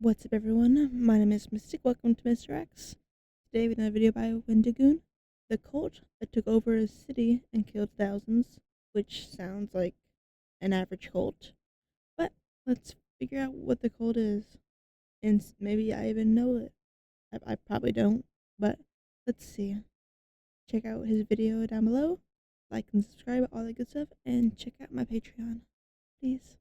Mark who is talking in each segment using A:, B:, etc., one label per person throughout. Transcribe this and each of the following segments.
A: What's up, everyone? My name is Mistic. Welcome to Mr. X. Today we have a video by Wendigoon, the cult that took over a city and killed thousands, which sounds like an average cult. But let's figure out what the cult is, and maybe I even know it. I probably don't, but let's see. Check out his video down below, like and subscribe, all that good stuff, and check out my Patreon, please.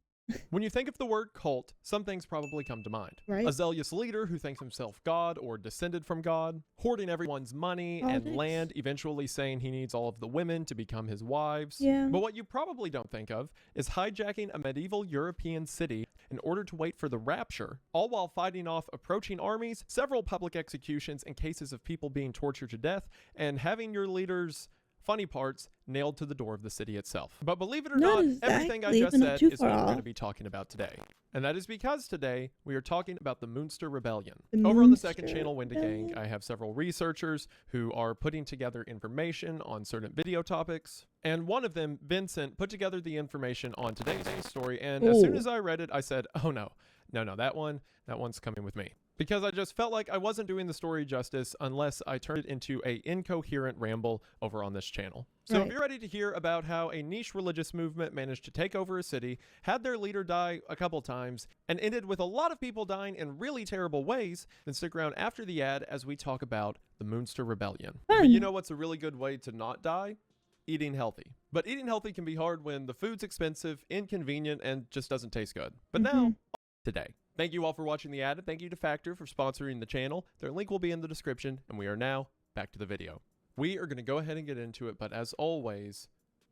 B: When you think of the word cult, some things probably come to mind.
A: Right?
B: A zealous leader who thinks himself God or descended from God, hoarding everyone's money
A: Politics.
B: and land, eventually saying he needs all of the women to become his wives.
A: Yeah.
B: But what you probably don't think of is hijacking a medieval European city in order to wait for the rapture, all while fighting off approaching armies, several public executions and cases of people being tortured to death, and having your leaders' funny parts nailed to the door of the city itself. But believe it or not, everything I just said is what we're going to be talking about today. And that is because today we are talking about the Münster Rebellion. Over on the second channel, Wendigang, I have several researchers who are putting together information on certain video topics. And one of them, Vincent, put together the information on today's story. And as soon as I read it, I said, oh no, that one's coming with me. Because I just felt like I wasn't doing the story justice unless I turned it into a incoherent ramble over on this channel. So if you're ready to hear about how a niche religious movement managed to take over a city, had their leader die a couple times, and ended with a lot of people dying in really terrible ways, then stick around after the ad as we talk about the Münster Rebellion. But you know what's a really good way to not die? Eating healthy. But eating healthy can be hard when the food's expensive, inconvenient, and just doesn't taste good. But now, today. Thank you all for watching the ad, and thank you to Factor for sponsoring the channel. Their link will be in the description, and we are now back to the video. We are going to go ahead and get into it, but as always,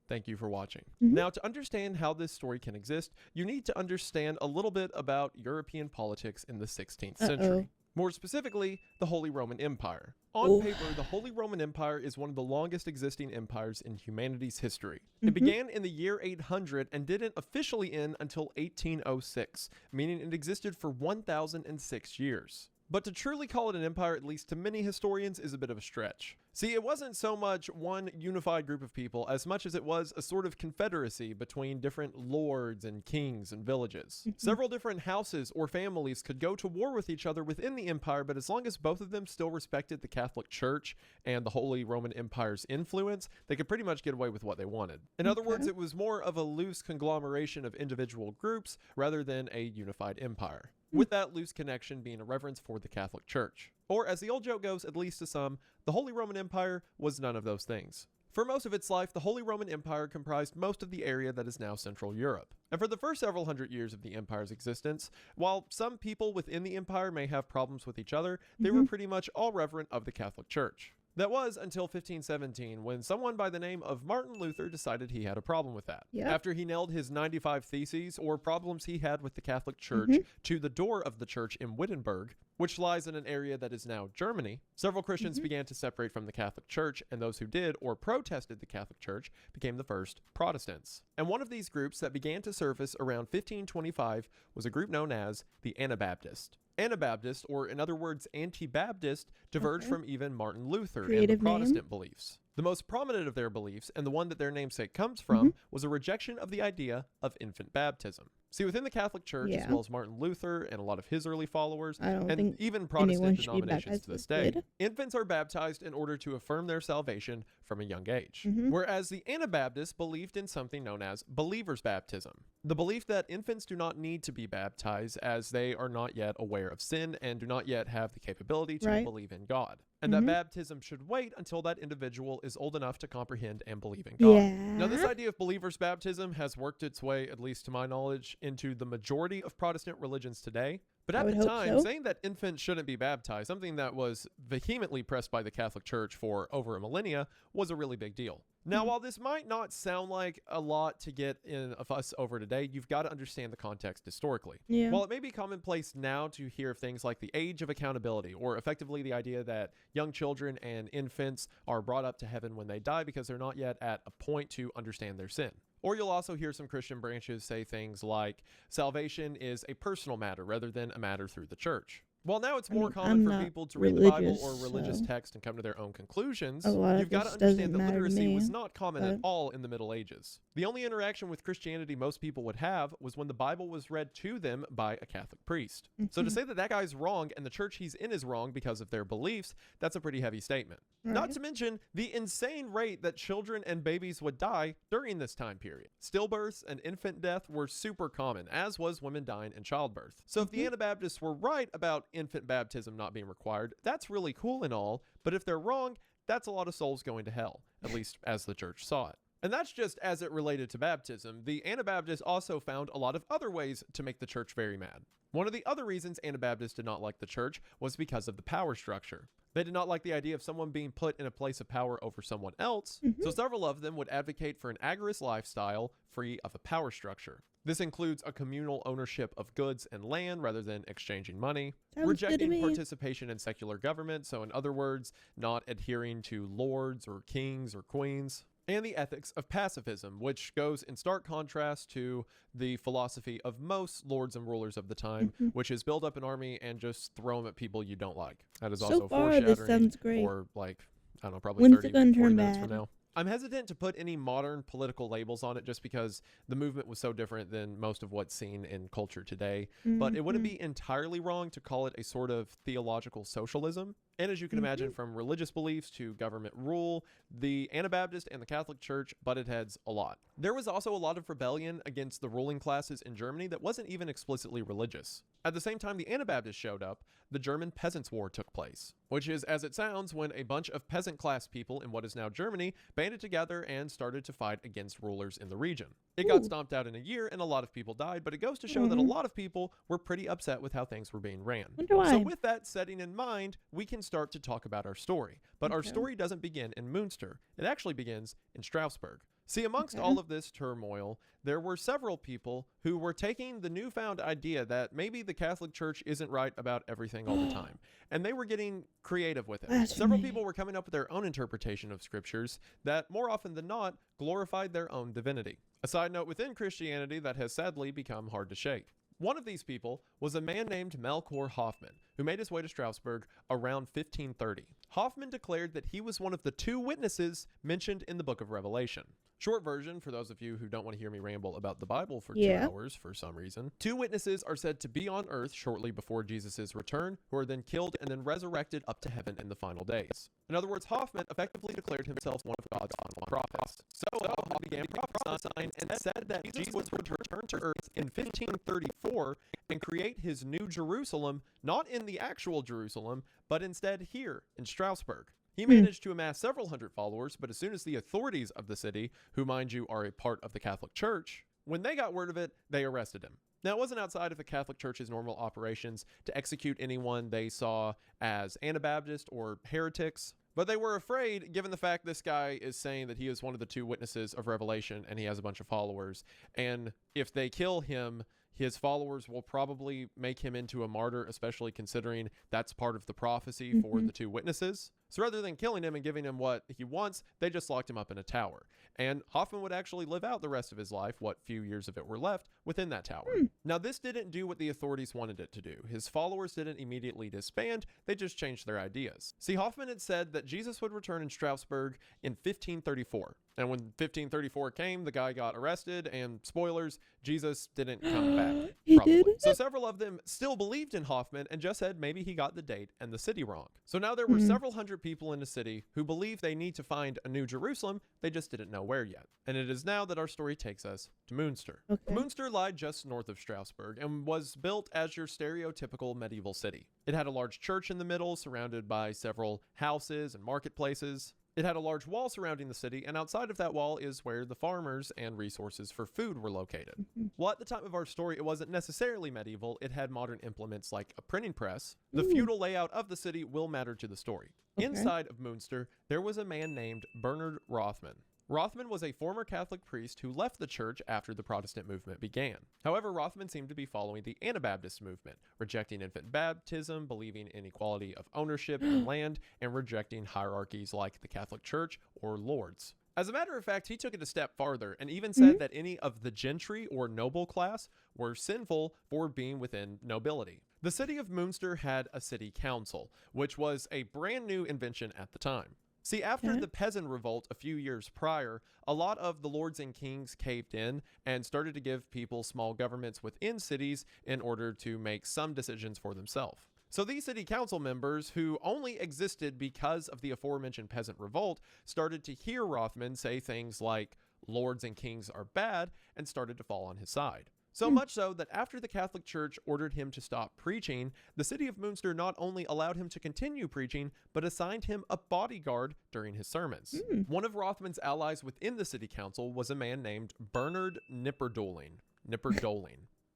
B: thank you for watching. Now, to understand how this story can exist, you need to understand a little bit about European politics in the 16th century. More specifically, the Holy Roman Empire. On paper, the Holy Roman Empire is one of the longest existing empires in humanity's history. It began in the year 800 and didn't officially end until 1806, meaning it existed for 1006 years. But to truly call it an empire, at least to many historians, is a bit of a stretch. See, it wasn't so much one unified group of people as much as it was a sort of confederacy between different lords and kings and villages. Several different houses or families could go to war with each other within the empire, but as long as both of them still respected the Catholic Church and the Holy Roman Empire's influence, they could pretty much get away with what they wanted. In other words, it was more of a loose conglomeration of individual groups rather than a unified empire, with that loose connection being a reverence for the Catholic Church. Or, as the old joke goes, at least to some, the Holy Roman Empire was none of those things. For most of its life, the Holy Roman Empire comprised most of the area that is now Central Europe. And for the first several hundred years of the empire's existence, while some people within the empire may have problems with each other, they were pretty much all reverent of the Catholic Church. That was until 1517, when someone by the name of Martin Luther decided he had a problem with that. After he nailed his 95 theses, or problems he had with the Catholic Church, to the door of the church in Wittenberg, which lies in an area that is now Germany, several Christians began to separate from the Catholic Church, and those who did or protested the Catholic Church became the first Protestants. And one of these groups that began to surface around 1525 was a group known as the Anabaptist. Anabaptist, or in other words, anti-Baptist, diverged from even Martin Luther and the Protestant beliefs. The most prominent of their beliefs, and the one that their namesake comes from, was a rejection of the idea of infant baptism. See, within the Catholic Church, as well as Martin Luther and a lot of his early followers, and even Protestant denominations to this day, infants are baptized in order to affirm their salvation from a young age. Whereas the Anabaptists believed in something known as believer's baptism, the belief that infants do not need to be baptized as they are not yet aware of sin and do not yet have the capability to believe in God. And that baptism should wait until that individual is old enough to comprehend and believe in God. Now, this idea of believer's baptism has worked its way, at least to my knowledge, into the majority of Protestant religions today. But at the time, saying that infants shouldn't be baptized, something that was vehemently pressed by the Catholic Church for over a millennia, was a really big deal. Now, while this might not sound like a lot to get in a fuss over today, you've got to understand the context historically. While it may be commonplace now to hear of things like the age of accountability, or effectively the idea that young children and infants are brought up to heaven when they die because they're not yet at a point to understand their sin. Or you'll also hear some Christian branches say things like salvation is a personal matter rather than a matter through the church. While now it's
A: I
B: more
A: mean,
B: common
A: I'm
B: for
A: not
B: people to read the Bible
A: religious,
B: or religious
A: so
B: text and come to their own
A: a
B: conclusions,
A: lot
B: you've
A: of
B: got to
A: this doesn't
B: understand that
A: matter to
B: literacy was
A: me.
B: not common at
A: But
B: all in the Middle Ages. The only interaction with Christianity most people would have was when the Bible was read to them by a Catholic priest. So to
A: mhm,
B: say that that guy's wrong and the church he's in is wrong because of their beliefs, that's a pretty heavy statement. Not
A: right.
B: to mention the insane rate that children and babies would die during this time period. Stillbirths and infant death were super common, as was women dying in childbirth. So if the
A: Mhm.
B: Anabaptists were right about infant baptism not being required, that's really cool and all, but if they're wrong, that's a lot of souls going to hell, at least as the church saw it. And that's just as it related to baptism. The Anabaptists also found a lot of other ways to make the church very mad. One of the other reasons Anabaptists did not like the church was because of the power structure. They did not like the idea of someone being put in a place of power over someone else, so
A: Mhm.
B: several of them would advocate for an agorist lifestyle free of a power structure. This includes a communal ownership of goods and land rather than exchanging money,
A: Sounds good to
B: rejecting
A: me.
B: participation in secular government, so in other words, not adhering to lords or kings or queens, and the ethics of pacifism, which goes in stark contrast to the philosophy of most lords and rulers of the time,
A: Mhm.
B: which is build up an army and just throw them at people you don't like. That is
A: So
B: also
A: far, this
B: foreshadowing
A: sounds great.
B: for, like, I don't know, probably
A: When's it
B: 30,
A: gonna
B: 40
A: turn
B: minutes from
A: bad?
B: now. I'm hesitant to put any modern political labels on it just because the movement was so different than most of what's seen in culture today. But it wouldn't
A: Mhm.
B: be entirely wrong to call it a sort of theological socialism. And as you can imagine,
A: Mhm.
B: from religious beliefs to government rule, the Anabaptist and the Catholic Church butted heads a lot. There was also a lot of rebellion against the ruling classes in Germany that wasn't even explicitly religious. At the same time the Anabaptists showed up, the German Peasants' War took place, which is, as it sounds, when a bunch of peasant class people in what is now Germany banded together and started to fight against rulers in the region. It got
A: Ooh.
B: stomped out in a year and a lot of people died, but it goes to show that a
A: Mm.
B: lot of people were pretty upset with how things were being ran.
A: Wonder
B: So
A: why.
B: with that setting in mind, we can start to talk about our story. But our
A: Okay.
B: story doesn't begin in Münster. It actually begins in Strasbourg. See, amongst
A: Okay.
B: all of this turmoil, there were several people who were taking the newfound idea that maybe the Catholic Church isn't right about everything all the time, and they were getting creative with it. Several people
A: Blasphemy.
B: were coming up with their own interpretation of scriptures that, more often than not, glorified their own divinity. A side note within Christianity that has sadly become hard to shake. One of these people was a man named Melchior Hoffman, who made his way to Strasbourg around 1530. Hoffman declared that he was one of the two witnesses mentioned in the book of Revelation. Short version, for those of you who don't want to hear me ramble about the Bible for 2
A: Yeah.
B: hours for some reason, two witnesses are said to be on earth shortly before Jesus' return, who are then killed and then resurrected up to heaven in the final days. In other words, Hoffman effectively declared himself one of God's final prophets. So Hoffman began prophesying and said that Jesus would return to earth in 1534 and create his new Jerusalem, not in the actual Jerusalem, but instead here in Strasbourg. He managed to amass several hundred followers, but as soon as the authorities of the city, who mind you are a part of the Catholic Church, when they got word of it, they arrested him. Now, it wasn't outside of the Catholic Church's normal operations to execute anyone they saw as Anabaptist or heretics, but they were afraid, given the fact this guy is saying that he is one of the two witnesses of Revelation and he has a bunch of followers, and if they kill him, his followers will probably make him into a martyr, especially considering that's part of the prophecy for the two witnesses. So rather than killing him and giving him what he wants, they just locked him up in a tower. And Hoffman would actually live out the rest of his life, what few years of it were left, within that tower. Now, this didn't do what the authorities wanted it to do. His followers didn't immediately disband, they just changed their ideas. See, Hoffman had said that Jesus would return in Strasbourg in 1534. And when 1534 came, the guy got arrested, and spoilers, Jesus didn't come back.
A: He
B: Probably.
A: did?
B: So several of them still believed in Hoffman and just said maybe he got the date and the city wrong. So now there were several hundred people in the city who believe they need to find a new Jerusalem, they just didn't know where yet. And it is now that our story takes us to Münster.
A: Okay.
B: Münster lied just north of Strasbourg and was built as your stereotypical medieval city. It had a large church in the middle, surrounded by several houses and marketplaces. It had a large wall surrounding the city, and outside of that wall is where the farmers and resources for food were located. Well, at the time of our story, it wasn't necessarily medieval. It had modern implements like a printing press. The feudal layout of the city will matter to the story.
A: Okay.
B: Inside of Münster, there was a man named Bernard Rothman. Rothman was a former Catholic priest who left the church after the Protestant movement began. However, Rothman seemed to be following the Anabaptist movement, rejecting infant baptism, believing in equality of ownership in land, and rejecting hierarchies like the Catholic Church or lords. As a matter of fact, he took it a step farther and even said that any of the gentry or noble class were sinful for being within nobility. The city of Münster had a city council, which was a brand new invention at the time. See, after
A: Okay.
B: the peasant revolt a few years prior, a lot of the lords and kings caved in and started to give people small governments within cities in order to make some decisions for themselves. So these city council members, who only existed because of the aforementioned peasant revolt, started to hear Rothman say things like, lords and kings are bad, and started to fall on his side. So much so that after the Catholic Church ordered him to stop preaching, the city of Münster not only allowed him to continue preaching, but assigned him a bodyguard during his sermons. One of Rothman's allies within the city council was a man named Bernard Knipperdoling.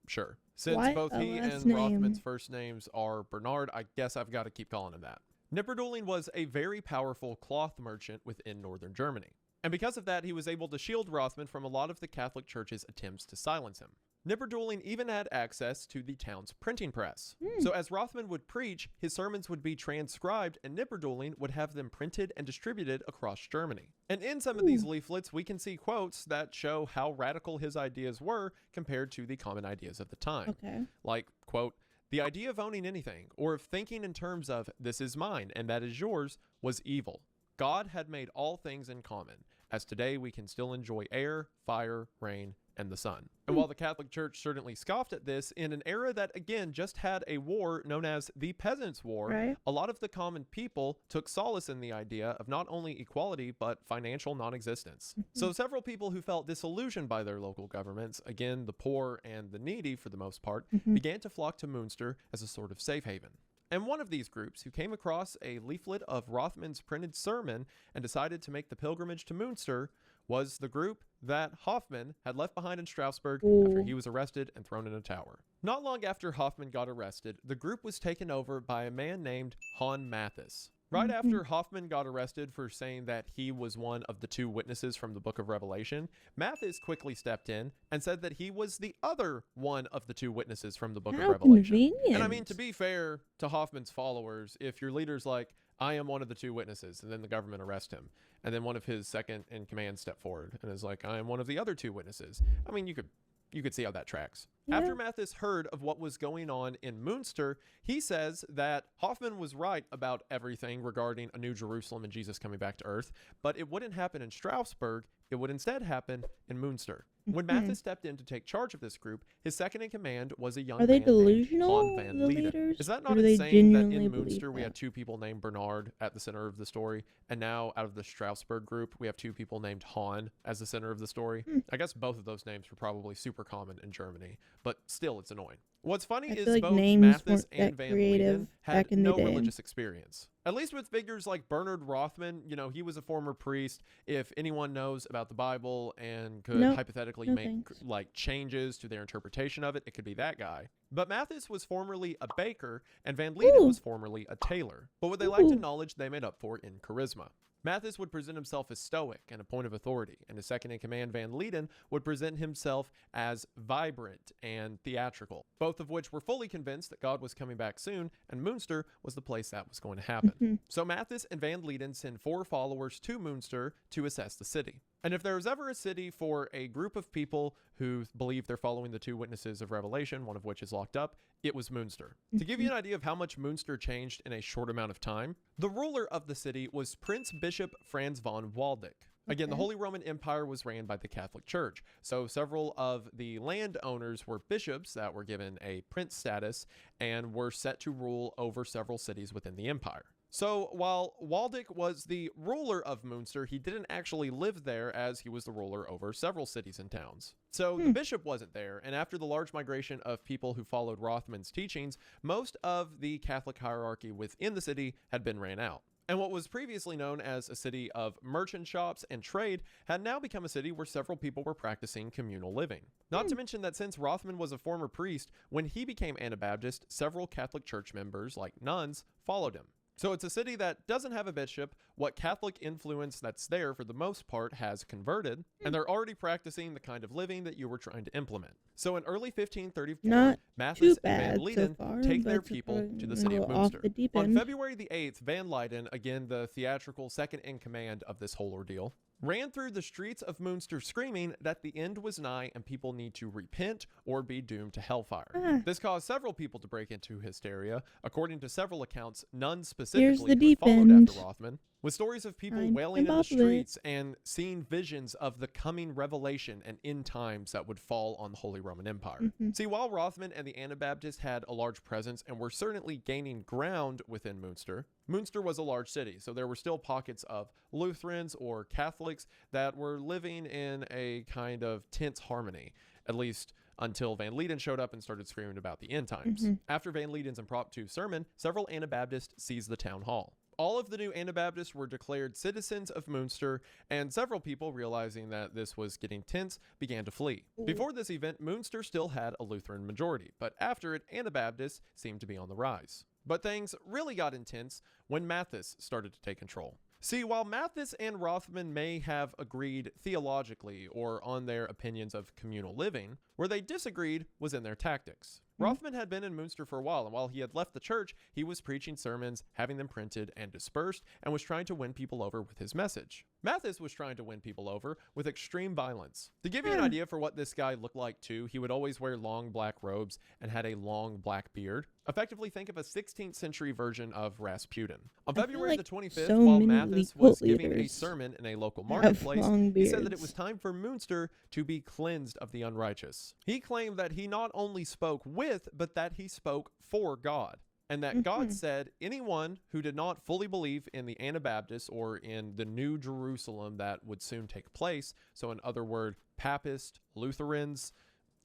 B: Sure. Since
A: What
B: both
A: a
B: he
A: last
B: and Rothman's
A: name.
B: first names are Bernard, I guess I've got to keep calling him that. Knipperdoling was a very powerful cloth merchant within northern Germany. And because of that, he was able to shield Rothman from a lot of the Catholic Church's attempts to silence him. Knipperdoling even had access to the town's printing press. So as Rothman would preach, his sermons would be transcribed and Knipperdoling would have them printed and distributed across Germany. And in some of these leaflets, we can see quotes that show how radical his ideas were compared to the common ideas of the time.
A: Okay.
B: Like, quote, the idea of owning anything, or of thinking in terms of this is mine and that is yours, was evil. God had made all things in common, as today we can still enjoy air, fire, rain, and the sun. And while the Catholic Church certainly scoffed at this, in an era that again just had a war known as the Peasants' War,
A: Right.
B: a lot of the common people took solace in the idea of not only equality, but financial non-existence. So several people who felt disillusioned by their local governments, again the poor and the needy for the most part, began to flock to Münster as a sort of safe haven. And one of these groups who came across a leaflet of Rothman's printed sermon and decided to make the pilgrimage to Münster was the group that Hoffman had left behind in Strasbourg after he was arrested and thrown in a tower. Not long after Hoffman got arrested, the group was taken over by a man named Hahn Mathis. Right after Hoffman got arrested for saying that he was one of the two witnesses from the book of Revelation, Mathis quickly stepped in and said that he was the other one of the two witnesses from the book of
A: How
B: Revelation.
A: convenient.
B: And I mean, to be fair to Hoffman's followers, if your leader's like, I am one of the two witnesses, and then the government arrest him, and then one of his second in command step forward and is like, I am one of the other two witnesses. I mean, you could see how that tracks.
A: Yeah.
B: After Mathis heard of what was going on in Münster, he says that Hoffman was right about everything regarding a new Jerusalem and Jesus coming back to earth, but it wouldn't happen in Strasbourg. It would instead happen in Münster. When Mathis stepped in to take charge of this group, his second in command was a young
A: Are they
B: man named
A: delusional,
B: Han van
A: the
B: Lieden.
A: leaders?
B: Is that
A: Or
B: not
A: do they
B: insane that in
A: genuinely believe
B: Münster we
A: that?
B: had two people named Bernard at the center of the story, and now out of the Strasbourg group we have two people named Han as the center of the story? I guess both of those names were probably super common in Germany, but still it's annoying. What's funny
A: I
B: is
A: feel like
B: both
A: names
B: Mathis
A: weren't
B: and
A: that
B: Van
A: creative
B: Lieden had
A: back in the
B: no
A: day.
B: religious experience. At least with figures like Bernard Rothman, you know, he was a former priest. If anyone knows about the Bible and could
A: Nope.
B: hypothetically
A: No
B: make
A: thanks.
B: like changes to their interpretation of it, it could be that guy. But Mathis was formerly a baker and Van Lieden
A: Ooh.
B: was formerly a tailor. But what they lacked in
A: Ooh.
B: knowledge, they made up for in charisma. Mathis would present himself as stoic and a point of authority, and his second in command, Van Lieden, would present himself as vibrant and theatrical, both of which were fully convinced that God was coming back soon, and Münster was the place that was going to happen. So Mathis and Van Lieden send 4 followers to Münster to assess the city. And if there was ever a city for a group of people who believe they're following the two witnesses of Revelation, one of which is locked up, it was Münster. To give you an idea of how much Münster changed in a short amount of time, the ruler of the city was Prince Bishop Franz von Waldeck. Again, the Holy Roman Empire was ran by the Catholic Church, so several of the landowners were bishops that were given a prince status and were set to rule over several cities within the empire. So while Waldeck was the ruler of Münster, he didn't actually live there, as he was the ruler over several cities and towns. So the bishop wasn't there, and after the large migration of people who followed Rothman's teachings, most of the Catholic hierarchy within the city had been ran out. And what was previously known as a city of merchant shops and trade had now become a city where several people were practicing communal living. Not to mention that since Rothman was a former priest, when he became Anabaptist, several Catholic church members, like nuns, followed him. So it's a city that doesn't have a bishop. What Catholic influence that's there for the most part has converted, and they're already practicing the kind of living that you were trying to implement. So in early 1534,
A: Not
B: Mathis
A: too
B: and Van
A: bad so
B: Lieden
A: far,
B: take
A: but
B: their
A: it's
B: people
A: probably
B: to the
A: a
B: city of
A: little off
B: Münster.
A: the deep
B: On
A: end.
B: February the 8th, Van Lieden, again the theatrical second in command of this whole ordeal, ran through the streets of Münster screaming that the end was nigh and people need to repent or be doomed to hellfire. This caused several people to break into hysteria. According to several accounts, none specifically who had followed after Rothman, with stories of people wailing in the streets and seeing visions of the coming revelation and end times that would fall on the Holy Roman Empire. See, while Rothman and the Anabaptists had a large presence and were certainly gaining ground within Münster, Münster was a large city, so there were still pockets of Lutherans or Catholics that were living in a kind of tense harmony, at least until Van Lieden showed up and started screaming about the end times. After Van Lieden's impromptu sermon, several Anabaptists seized the town hall. All of the new Anabaptists were declared citizens of Münster, and several people, realizing that this was getting tense, began to flee. Before this event, Münster still had a Lutheran majority, but after it, Anabaptists seemed to be on the rise. But things really got intense when Matthes started to take control. See, while Matthes and Rothman may have agreed theologically or on their opinions of communal living, where they disagreed was in their tactics. Rothman had been in Münster for a while, and while he had left the church, he was preaching sermons, having them printed and dispersed, and was trying to win people over with his message. Matthes was trying to win people over with extreme violence. To give you an idea for what this guy looked like too, he would always wear long black robes and had a long black beard. Effectively think of a 16th century version of Rasputin. On February the 25th, while Matthes was giving a sermon in a local marketplace, he said that it was time for Münster to be cleansed of the unrighteous. He claimed that he not only spoke with, but that he spoke for God. And that God said anyone who did not fully believe in the Anabaptists or in the New Jerusalem that would soon take place, so in other words, Papists, Lutherans,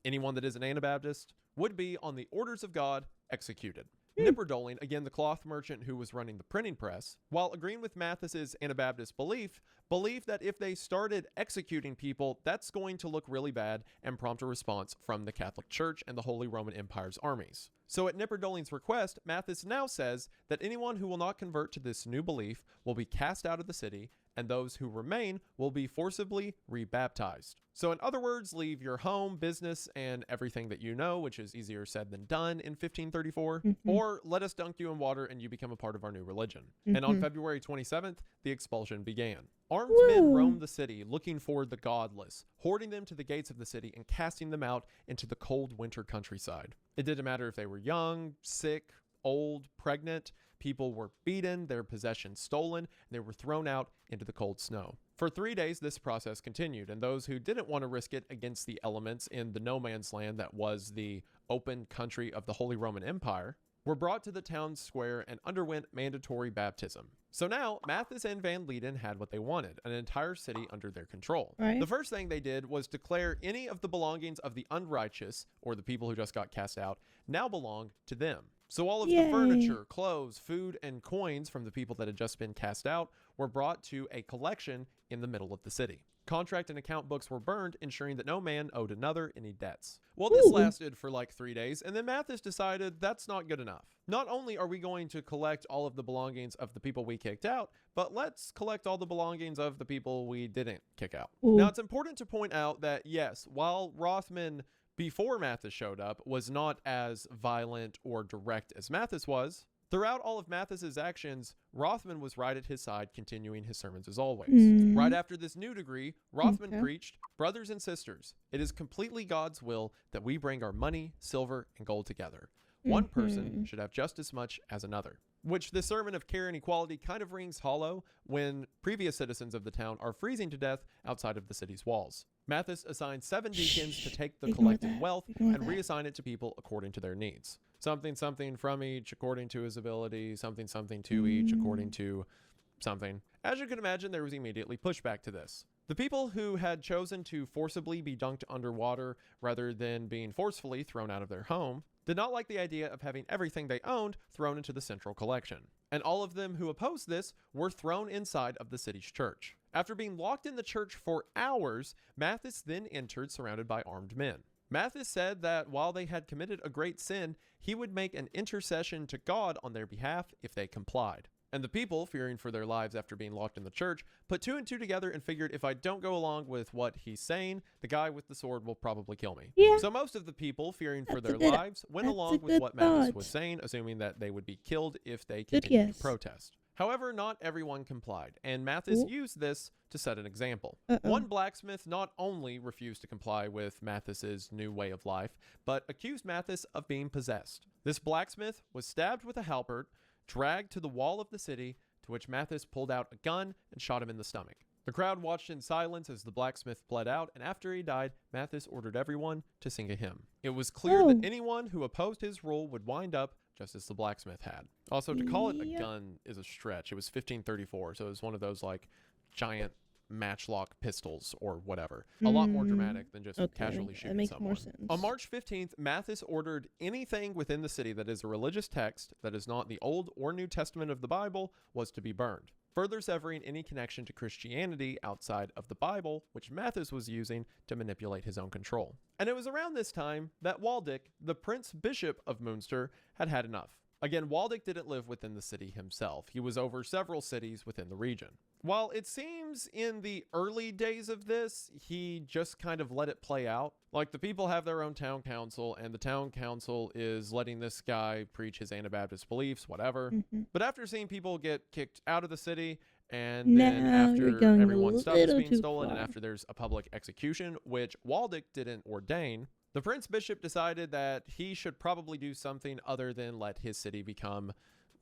B: anyone that is an Anabaptist, would be on the orders of God executed. Knipperdoling, again the cloth merchant who was running the printing press, while agreeing with Matthes' Anabaptist belief, believed that if they started executing people, that's going to look really bad and prompt a response from the Catholic Church and the Holy Roman Empire's armies. So at Knipperdoling's request, Matthes now says that anyone who will not convert to this new belief will be cast out of the city, and those who remain will be forcibly rebaptized. So in other words, leave your home, business, and everything that you know, which is easier said than done in 1534, or let us dunk you in water and you become a part of our new religion. And on February 27th, the expulsion began. Armed men roamed the city looking for the godless, hoarding them to the gates of the city and casting them out into the cold winter countryside. It didn't matter if they were young, sick, old, pregnant. People were beaten, their possessions stolen, and they were thrown out into the cold snow. For 3 days, this process continued, and those who didn't want to risk it against the elements in the no man's land that was the open country of the Holy Roman Empire were brought to the town square and underwent mandatory baptism. So now, Matthes and Van Lieden had what they wanted, an entire city under their control. The first thing they did was declare any of the belongings of the unrighteous, or the people who just got cast out, now belonged to them. So all of the furniture, clothes, food, and coins from the people that had just been cast out were brought to a collection in the middle of the city. Contract and account books were burned, ensuring that no man owed another any debts. Well, this lasted for like 3 days, and then Matthes decided that's not good enough. Not only are we going to collect all of the belongings of the people we kicked out, but let's collect all the belongings of the people we didn't kick out. Now, it's important to point out that, yes, while Rothman before Matthes showed up was not as violent or direct as Matthes was, throughout all of Matthes' actions, Rothman was right at his side, continuing his sermons as always. Right after this new degree, Rothman preached, "Brothers and sisters, it is completely God's will that we bring our money, silver, and gold together. One person should have just as much as another." Which this sermon of care and equality kind of rings hollow when previous citizens of the town are freezing to death outside of the city's walls. Matthes assigned 7 deacons to take the collected wealth and reassign it to people according to their needs. Something, something from each according to his ability, something, something to each according to something. As you can imagine, there was immediately pushback to this. The people who had chosen to forcibly be dunked underwater rather than being forcefully thrown out of their home did not like the idea of having everything they owned thrown into the central collection. And all of them who opposed this were thrown inside of the city's church. After being locked in the church for hours, Matthes then entered surrounded by armed men. Matthes said that while they had committed a great sin, he would make an intercession to God on their behalf if they complied. And the people, fearing for their lives after being locked in the church, put 2 and 2 together and figured if I don't go along with what he's saying, the guy with the sword will probably kill me. So most of the people, fearing for their lives, went along with what Matthes was saying, assuming that they would be killed if they continued to protest. However, not everyone complied, and Mathis
A: Ooh.
B: used this to set an example.
A: Uh-oh.
B: One blacksmith not only refused to comply with Mathis's new way of life, but accused Mathis of being possessed. This blacksmith was stabbed with a halberd, dragged to the wall of the city, to which Mathis pulled out a gun and shot him in the stomach. The crowd watched in silence as the blacksmith bled out, and after he died, Mathis ordered everyone to sing a hymn. It was clear that anyone who opposed his rule would wind up just as the blacksmith had. Also, to call it a gun is a stretch. It was 1534, so it was one of those like giant matchlock pistols or whatever. A lot more dramatic than just casually shooting
A: that makes
B: someone.
A: more sense.
B: On March 15th, Mathis ordered anything within the city that is a religious text that is not the Old or New Testament of the Bible was to be burned, further severing any connection to Christianity outside of the Bible, which Mathis was using to manipulate his own control. And it was around this time that Waldeck, the Prince Bishop of Münster, had had enough. Again, Waldeck didn't live within the city himself. He was over several cities within the region. While it seems in the early days of this, he just kind of let it play out. Like, the people have their own town council, and the town council is letting this guy preach his Anabaptist beliefs, whatever. But after seeing people get kicked out of the city, and then after everyone's stuff is being stolen, and after there's a public execution, which Waldeck didn't ordain, the Prince Bishop decided that he should probably do something other than let his city become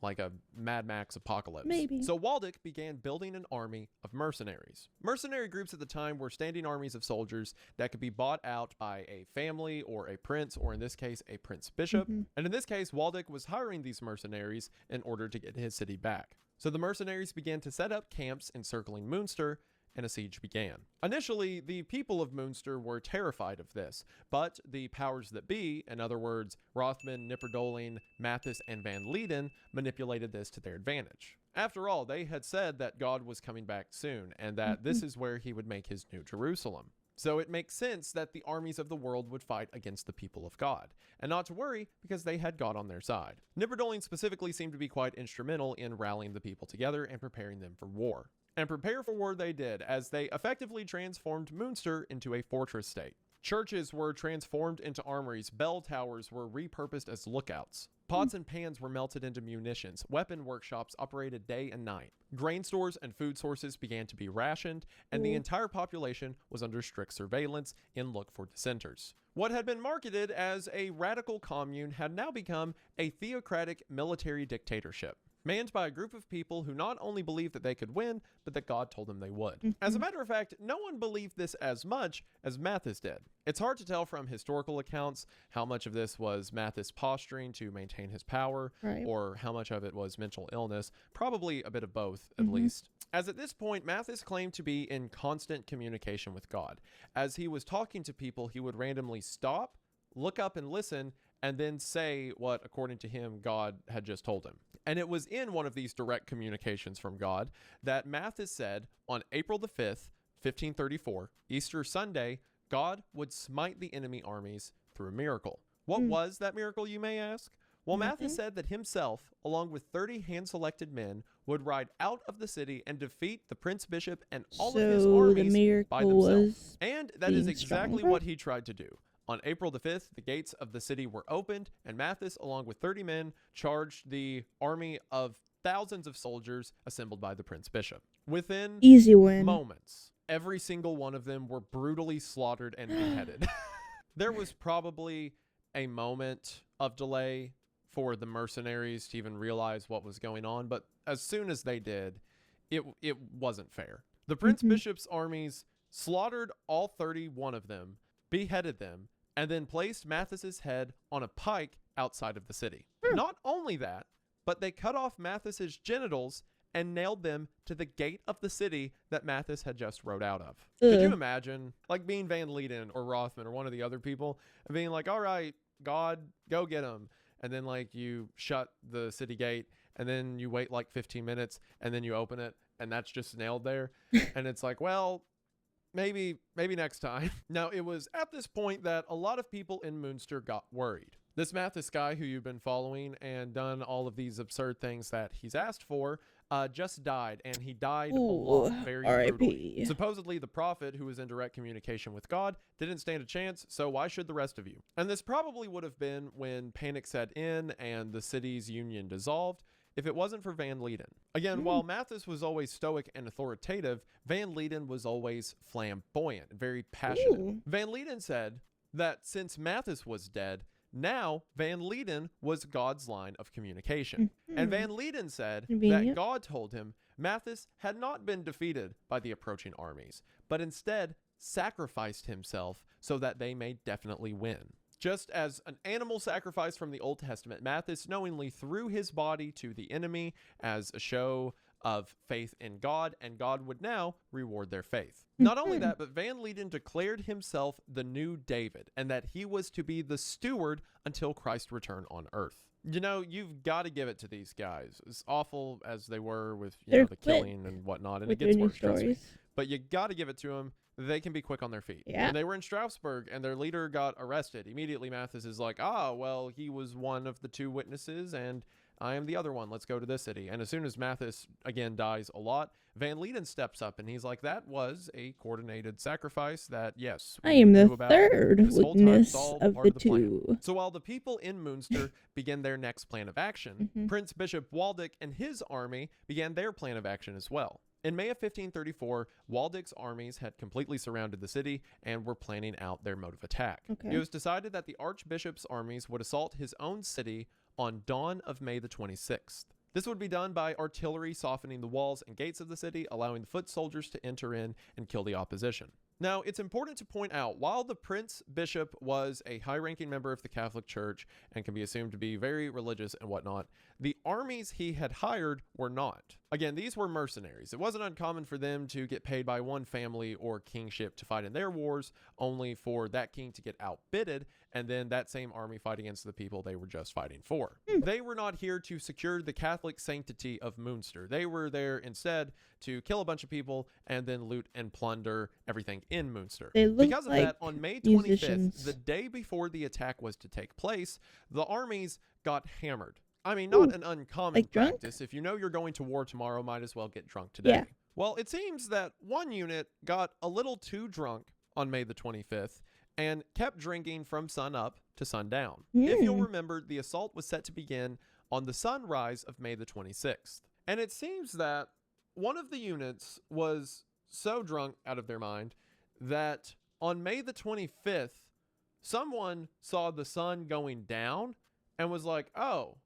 B: like a Mad Max apocalypse.
A: Maybe.
B: So Waldeck began building an army of mercenaries. Mercenary groups at the time were standing armies of soldiers that could be bought out by a family or a prince, or in this case, a prince bishop. And in this case, Waldeck was hiring these mercenaries in order to get his city back. So the mercenaries began to set up camps encircling Münster, and a siege began. Initially, the people of Münster were terrified of this, but the powers that be, in other words, Rothman, Knipperdolling, Mathis, and Van Leyden, manipulated this to their advantage. After all, they had said that God was coming back soon, and that this is where he would make his new Jerusalem. So it makes sense that the armies of the world would fight against the people of God, and not to worry because they had God on their side. Knipperdolling specifically seemed to be quite instrumental in rallying the people together and preparing them for war. And prepare for war they did, as they effectively transformed Münster into a fortress state. Churches were transformed into armories, bell towers were repurposed as lookouts. Pots and pans were melted into munitions, weapon workshops operated day and night. Grain stores and food sources began to be rationed, and the entire population was under strict surveillance in look for dissenters. What had been marketed as a radical commune had now become a theocratic military dictatorship, manned by a group of people who not only believed that they could win, but that God told them they would. As a matter of fact, no one believed this as much as Mathis did. It's hard to tell from historical accounts how much of this was Mathis posturing to maintain his power, or how much of it was mental illness. Probably a bit of both, at least. As at this point, Mathis claimed to be in constant communication with God. As he was talking to people, he would randomly stop, look up and listen, and then say what, according to him, God had just told him. And it was in one of these direct communications from God that Mathis said on April the 5th, 1534, Easter Sunday, God would smite the enemy armies through a miracle. What was that miracle, you may ask? Well, Mathis said that himself, along with 30 hand-selected men, would ride out of the city and defeat the Prince Bishop and all of his armies by themselves. And that is exactly what he tried to do. On April the 5th, the gates of the city were opened, and Mathis, along with 30 men, charged the army of thousands of soldiers assembled by the Prince Bishop. Within moments, every single one of them were brutally slaughtered and beheaded. There was probably a moment of delay for the mercenaries to even realize what was going on, but as soon as they did, it wasn't fair. The Prince Bishop's armies slaughtered all 31 of them, beheaded them, and then placed Mathis's head on a pike outside of the city. Not only that, but they cut off Mathis's genitals and nailed them to the gate of the city that Mathis had just rode out of. Could you imagine, like, being Van Leyden or Rothman or one of the other people and being like, all right, God, go get him. And then, like, you shut the city gate and then you wait like 15 minutes and then you open it and that's just nailed there. And it's like, well, maybe next time. Now, it was at this point that a lot of people in Münster got worried. This Mathis guy who you've been following and done all of these absurd things that he's asked for just died, and he died a lot, very brutally. Supposedly, the prophet, who was in direct communication with God, didn't stand a chance, so why should the rest of you? And this probably would have been when panic set in and the city's union dissolved, if it wasn't for Van Leden. Again, while Mathis was always stoic and authoritative, Van Leden was always flamboyant, very passionate.
A: Ooh.
B: Van Leden said that since Mathis was dead, now Van Leden was God's line of communication. And Van Leden said that God told him Mathis had not been defeated by the approaching armies, but instead sacrificed himself so that they may definitely win. Just as an animal sacrifice from the Old Testament, Mathis knowingly threw his body to the enemy as a show of faith in God, and God would now reward their faith. Not only that, but Van Leden declared himself the new David, and that he was to be the steward until Christ's return on earth. You know, you've got to give it to these guys. As awful as they were with the killing and whatnot, and it gets worse, trust me. But you got to give it to them. They can be quick on their feet.
A: Yeah.
B: When they were in Strasbourg and their leader got arrested, immediately Mathis is like, well, he was one of the two witnesses and I am the other one. Let's go to this city. And as soon as Mathis, again, dies a lot, Van Leden steps up and he's like, that was a coordinated sacrifice that, yes,
A: I am the
B: about
A: third witness of the two.
B: So while the people in Münster began their next plan of action, Prince Bishop Waldeck and his army began their plan of action as well. In May of 1534, Waldeck's armies had completely surrounded the city and were planning out their mode of attack. It was decided that the Archbishop's armies would assault his own city on dawn of May the 26th. This would be done by artillery softening the walls and gates of the city, allowing the foot soldiers to enter in and kill the opposition. Now, it's important to point out, while the Prince Bishop was a high-ranking member of the Catholic Church and can be assumed to be very religious and whatnot, the armies he had hired were not. Again, these were mercenaries. It wasn't uncommon for them to get paid by one family or kingship to fight in their wars, only for that king to get outbidded, and then that same army fight against the people they were just fighting for. They were not here to secure the Catholic sanctity of Münster. They were there instead to kill a bunch of people and then loot and plunder everything in Münster. Because of that, on May 25th, the day before the attack was to take place, the armies got hammered. I mean, not an uncommon practice. If you know you're going to war tomorrow, might as well get drunk today. Well, it seems that one unit got a little too drunk on May the 25th and kept drinking from sun up to sundown. If you'll remember, the assault was set to begin on the sunrise of May the 26th. And it seems that one of the units was so drunk out of their mind that on May the 25th, someone saw the sun going down and was like, oh,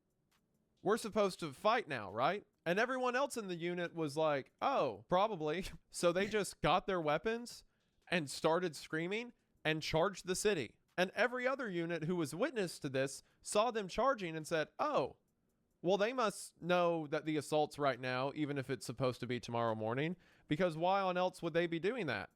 B: we're supposed to fight now, right? And everyone else in the unit was like, oh, probably. So they just got their weapons and started screaming and charged the city. And every other unit who was witness to this saw them charging and said, oh, well, they must know that the assault's right now, even if it's supposed to be tomorrow morning, because why on else would they be doing that?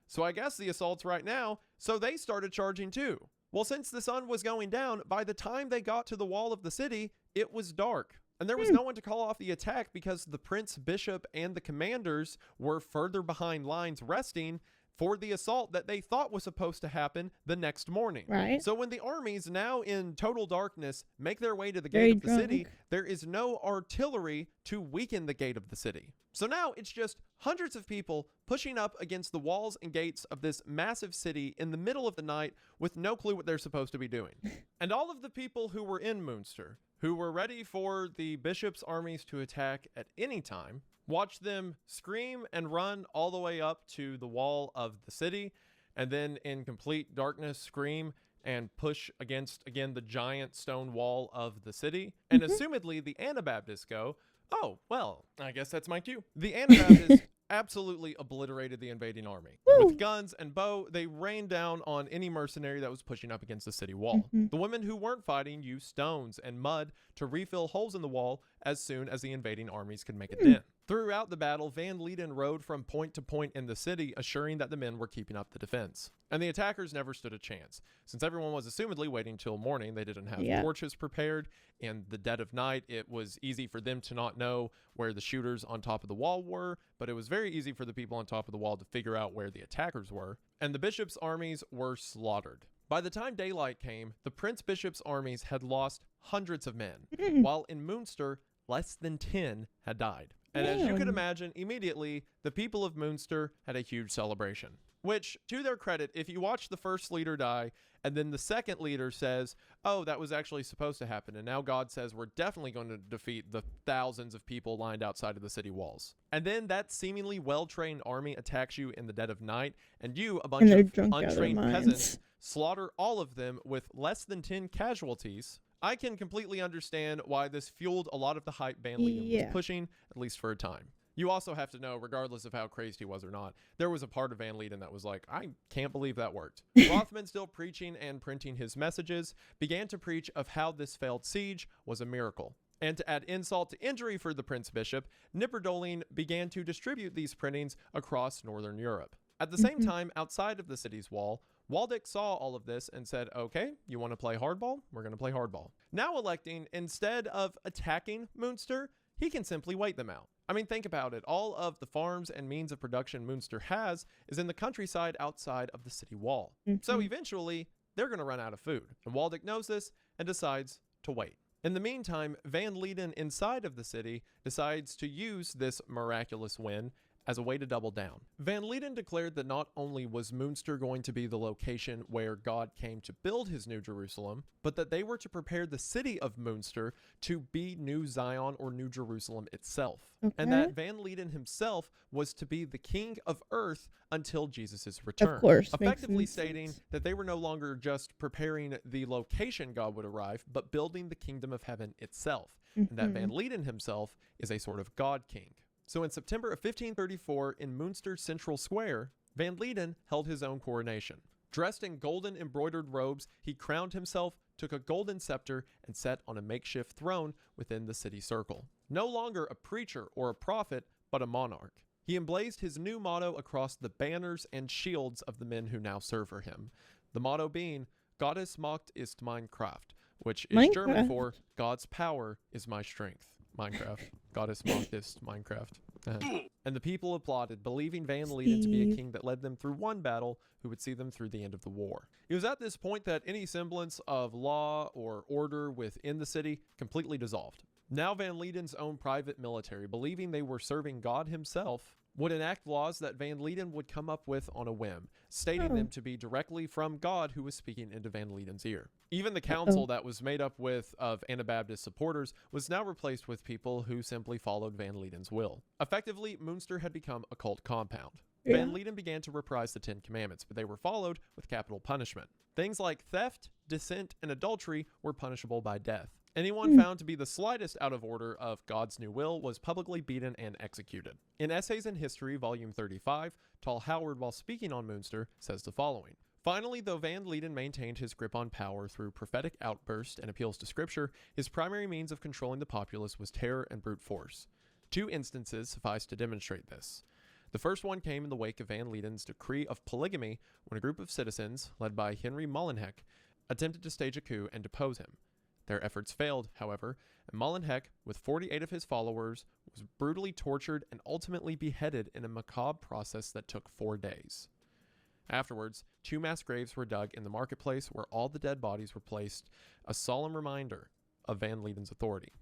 B: So I guess the assault's right now, so they started charging too. Well, since the sun was going down, by the time they got to the wall of the city, it was dark. And there was no one to call off the attack because the Prince Bishop and the commanders were further behind lines resting for the assault that they thought was supposed to happen the next morning.
A: Right.
B: So when the armies, now in total darkness, make their way to the gate of the city, there is no artillery to weaken the gate of the city. So now it's just hundreds of people pushing up against the walls and gates of this massive city in the middle of the night with no clue what they're supposed to be doing. And all of the people who were in Münster, who were ready for the bishop's armies to attack at any time, watch them scream and run all the way up to the wall of the city, and then in complete darkness scream and push against, again, the giant stone wall of the city. And assumedly, the Anabaptists go, oh, well, I guess that's my cue. The Anabaptists absolutely obliterated the invading army. With guns and bow, they rained down on any mercenary that was pushing up against the city wall. The women who weren't fighting used stones and mud to refill holes in the wall as soon as the invading armies could make a dent. Throughout the battle, Van Leden rode from point to point in the city, assuring that the men were keeping up the defense. And the attackers never stood a chance. Since everyone was assumedly waiting till morning, they didn't have torches prepared. In the dead of night, it was easy for them to not know where the shooters on top of the wall were, but it was very easy for the people on top of the wall to figure out where the attackers were. And the bishop's armies were slaughtered. By the time daylight came, the Prince Bishop's armies had lost hundreds of men, while in Münster, less than 10 had died. And as you could
A: Damn.
B: imagine, immediately, the people of Münster had a huge celebration. Which, to their credit, if you watch the first leader die, and then the second leader says, oh, that was actually supposed to happen, and now God says we're definitely going to defeat the thousands of people lined outside of the city walls. And then that seemingly well-trained army attacks you in the dead of night, and you, a bunch
A: And they're
B: of
A: drunk out of their
B: untrained
A: minds.
B: peasants, slaughter all of them with less than 10 casualties. I can completely understand why this fueled a lot of the hype Van Lieden was pushing, at least for a time. You also have to know, regardless of how crazy he was or not, there was a part of Van Lieden that was like, I can't believe that worked. Rothman, still preaching and printing his messages, began to preach of how this failed siege was a miracle. And to add insult to injury for the Prince Bishop, Knipperdolling began to distribute these printings across Northern Europe. At the same time, outside of the city's wall, Waldeck saw all of this and said, okay, you want to play hardball? We're going to play hardball. Now electing, instead of attacking Münster, he can simply wait them out. I mean, think about it. All of the farms and means of production Münster has is in the countryside outside of the city wall. So eventually, they're going to run out of food. And Waldeck knows this and decides to wait. In the meantime, Van Lieden inside of the city decides to use this miraculous win as a way to double down. Van Lieden declared that not only was Münster going to be the location where God came to build his New Jerusalem, but that they were to prepare the city of Münster to be New Zion or New Jerusalem itself. And that Van Lieden himself was to be the king of earth until Jesus' return.
A: Of course,
B: effectively stating that they were no longer just preparing the location God would arrive, but building the kingdom of heaven itself. And that Van Lieden himself is a sort of God king. So in September of 1534, in Münster Central Square, Van Lieden held his own coronation. Dressed in golden embroidered robes, he crowned himself, took a golden scepter, and sat on a makeshift throne within the city circle. No longer a preacher or a prophet, but a monarch. He emblazed his new motto across the banners and shields of the men who now serve for him. The motto being, Gottes Macht ist mein Kraft, which is German for, God's power is my strength. Minecraft. Gottes Macht ist Minecraft. And the people applauded, believing Van Lieden to be a king that led them through one battle who would see them through the end of the war. It was at this point that any semblance of law or order within the city completely dissolved. Now Van Lieden's own private military, believing they were serving God himself, would enact laws that Van Lieden would come up with on a whim, stating them to be directly from God who was speaking into Van Lieden's ear. Even the council that was made up of Anabaptist supporters was now replaced with people who simply followed Van Lieden's will. Effectively, Münster had become a cult compound. Van Lieden began to reprise the 10 Commandments, but they were followed with capital punishment. Things like theft, dissent, and adultery were punishable by death. Anyone found to be the slightest out of order of God's new will was publicly beaten and executed. In Essays in History, Volume 35, Tall Howard, while speaking on Münster, says the following. Finally, though Van Lieden maintained his grip on power through prophetic outbursts and appeals to scripture, his primary means of controlling the populace was terror and brute force. 2 instances suffice to demonstrate this. The first one came in the wake of Van Lieden's decree of polygamy when a group of citizens, led by Henry Molenheek, attempted to stage a coup and depose him. Their efforts failed, however, and Molenheek, with 48 of his followers, was brutally tortured and ultimately beheaded in a macabre process that took 4 days. Afterwards, 2 mass graves were dug in the marketplace where all the dead bodies were placed, a solemn reminder of Van Lieden's authority.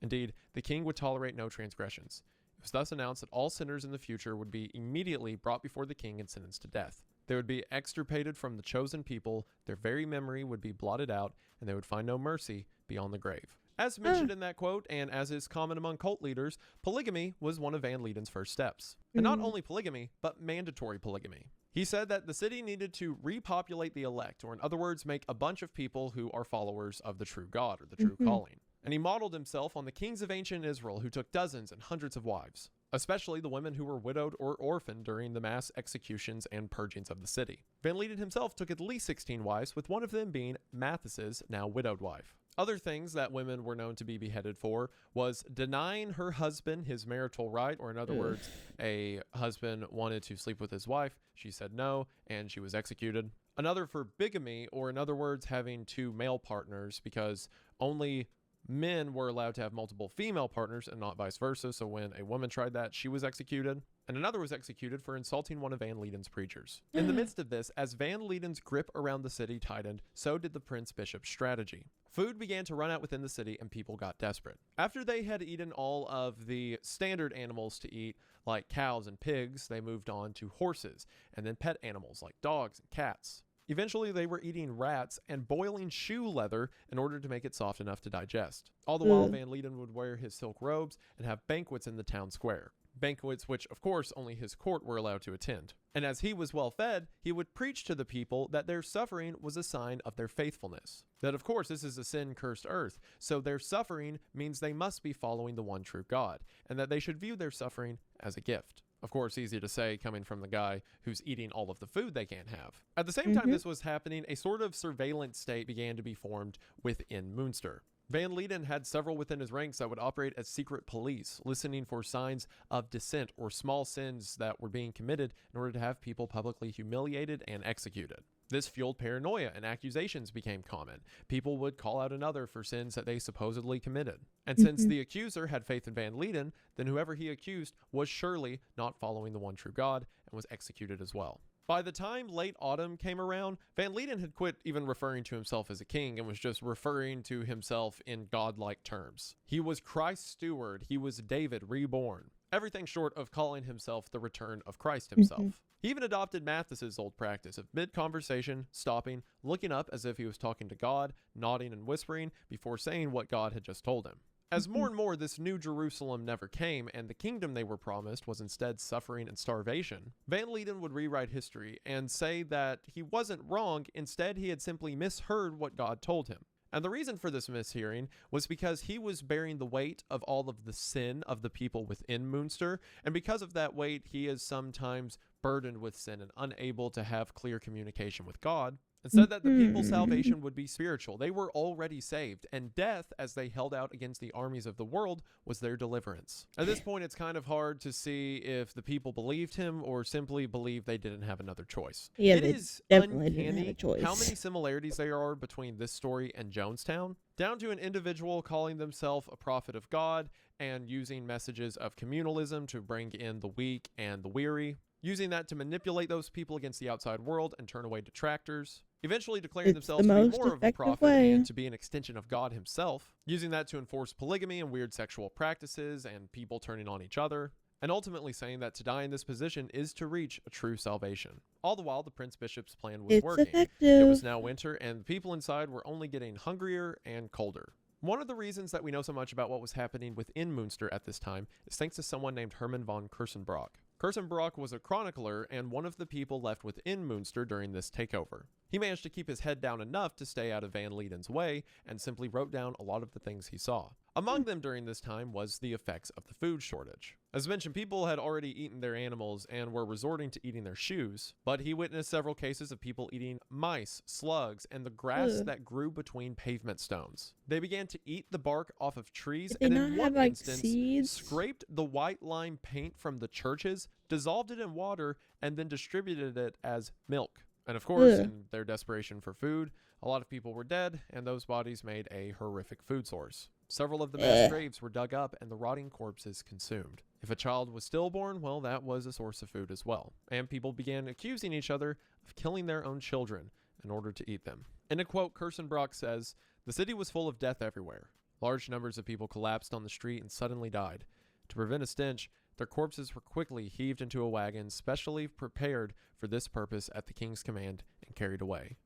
B: Indeed, the king would tolerate no transgressions. It was thus announced that all sinners in the future would be immediately brought before the king and sentenced to death. They would be extirpated from the chosen people, their very memory would be blotted out, and they would find no mercy beyond the grave. As mentioned in that quote, and as is common among cult leaders, polygamy was one of Van Lieden's first steps. And not only polygamy, but mandatory polygamy. He said that the city needed to repopulate the elect, or in other words, make a bunch of people who are followers of the true God, or the true calling. And he modeled himself on the kings of ancient Israel who took dozens and hundreds of wives, especially the women who were widowed or orphaned during the mass executions and purgings of the city. Van Lieden himself took at least 16 wives, with one of them being Mathis's now widowed wife. Other things that women were known to be beheaded for was denying her husband his marital right, or in other words, a husband wanted to sleep with his wife, she said no, and she was executed. Another for bigamy, or in other words, having 2 male partners, because only men were allowed to have multiple female partners and not vice versa, so when a woman tried that, she was executed. and another was executed for insulting one of Van Lieden's preachers. In the midst of this, as Van Lieden's grip around the city tightened, so did the Prince Bishop's strategy. Food began to run out within the city and people got desperate. After they had eaten all of the standard animals to eat, like cows and pigs, they moved on to horses, and then pet animals like dogs and cats. Eventually, they were eating rats and boiling shoe leather in order to make it soft enough to digest. All the while, Van Lieden would wear his silk robes and have banquets in the town square. Banquets which, of course, only his court were allowed to attend. And as he was well fed, he would preach to the people that their suffering was a sign of their faithfulness. That, of course, this is a sin-cursed earth, so their suffering means they must be following the one true God, and that they should view their suffering as a gift. Of course, easy to say coming from the guy who's eating all of the food they can't have. At the same time this was happening, a sort of surveillance state began to be formed within Münster. Van Lieden had several within his ranks that would operate as secret police, listening for signs of dissent or small sins that were being committed in order to have people publicly humiliated and executed. This fueled paranoia and accusations became common. People would call out another for sins that they supposedly committed. And since the accuser had faith in Van Lieden, then whoever he accused was surely not following the one true God and was executed as well. By the time late autumn came around, Van Lieden had quit even referring to himself as a king and was just referring to himself in godlike terms. He was Christ's steward. He was David reborn. Everything short of calling himself the return of Christ himself. He even adopted Matthes's old practice of mid-conversation, stopping, looking up as if he was talking to God, nodding and whispering before saying what God had just told him. As more and more this new Jerusalem never came and the kingdom they were promised was instead suffering and starvation, Van Lieden would rewrite history and say that he wasn't wrong, instead he had simply misheard what God told him. And the reason for this mishearing was because he was bearing the weight of all of the sin of the people within Münster, and because of that weight, he is sometimes burdened with sin and unable to have clear communication with God, and said that the people's salvation would be spiritual. They were already saved, and death, as they held out against the armies of the world, was their deliverance. At this point, it's kind of hard to see if the people believed him or simply believed they didn't have another choice.
A: Yeah,
B: it is uncanny how many similarities there are between this story and Jonestown, down to an individual calling themselves a prophet of God and using messages of communalism to bring in the weak and the weary, using that to manipulate those people against the outside world and turn away detractors, eventually declaring themselves to be more of a prophet and to be an extension of God himself, using that to enforce polygamy and weird sexual practices and people turning on each other, and ultimately saying that to die in this position is to reach a true salvation. All the while, the Prince Bishop's plan was working. It was now winter, and the people inside were only getting hungrier and colder. One of the reasons that we know so much about what was happening within Münster at this time is thanks to someone named Hermann von Kersenbrock. Kersenbrock was a chronicler and one of the people left within Münster during this takeover. He managed to keep his head down enough to stay out of Van Lieden's way and simply wrote down a lot of the things he saw. Among them during this time was the effects of the food shortage. As mentioned, people had already eaten their animals and were resorting to eating their shoes, but he witnessed several cases of people eating mice, slugs, and the grass that grew between pavement stones. They began to eat the bark off of trees and in one instance scraped the white lime paint from the churches, dissolved it in water, and then distributed it as milk. And of course, in their desperation for food, a lot of people were dead, and those bodies made a horrific food source. Several of the mass graves were dug up and the rotting corpses consumed. If a child was stillborn, well, that was a source of food as well. And people began accusing each other of killing their own children in order to eat them. In a quote, Kersenbrock says, "The city was full of death everywhere. Large numbers of people collapsed on the street and suddenly died. To prevent a stench, their corpses were quickly heaved into a wagon specially prepared for this purpose at the king's command and carried away.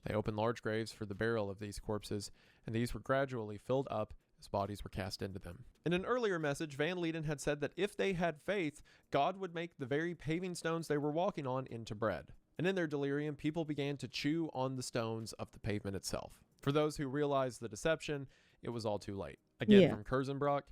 B: They opened large graves for the burial of these corpses, and these were gradually filled up as bodies were cast into them." In an earlier message, Van Lieden had said that if they had faith, God would make the very paving stones they were walking on into bread. And in their delirium, people began to chew on the stones of the pavement itself. For those who realized the deception, it was all too late. Again, from Kersenbrock,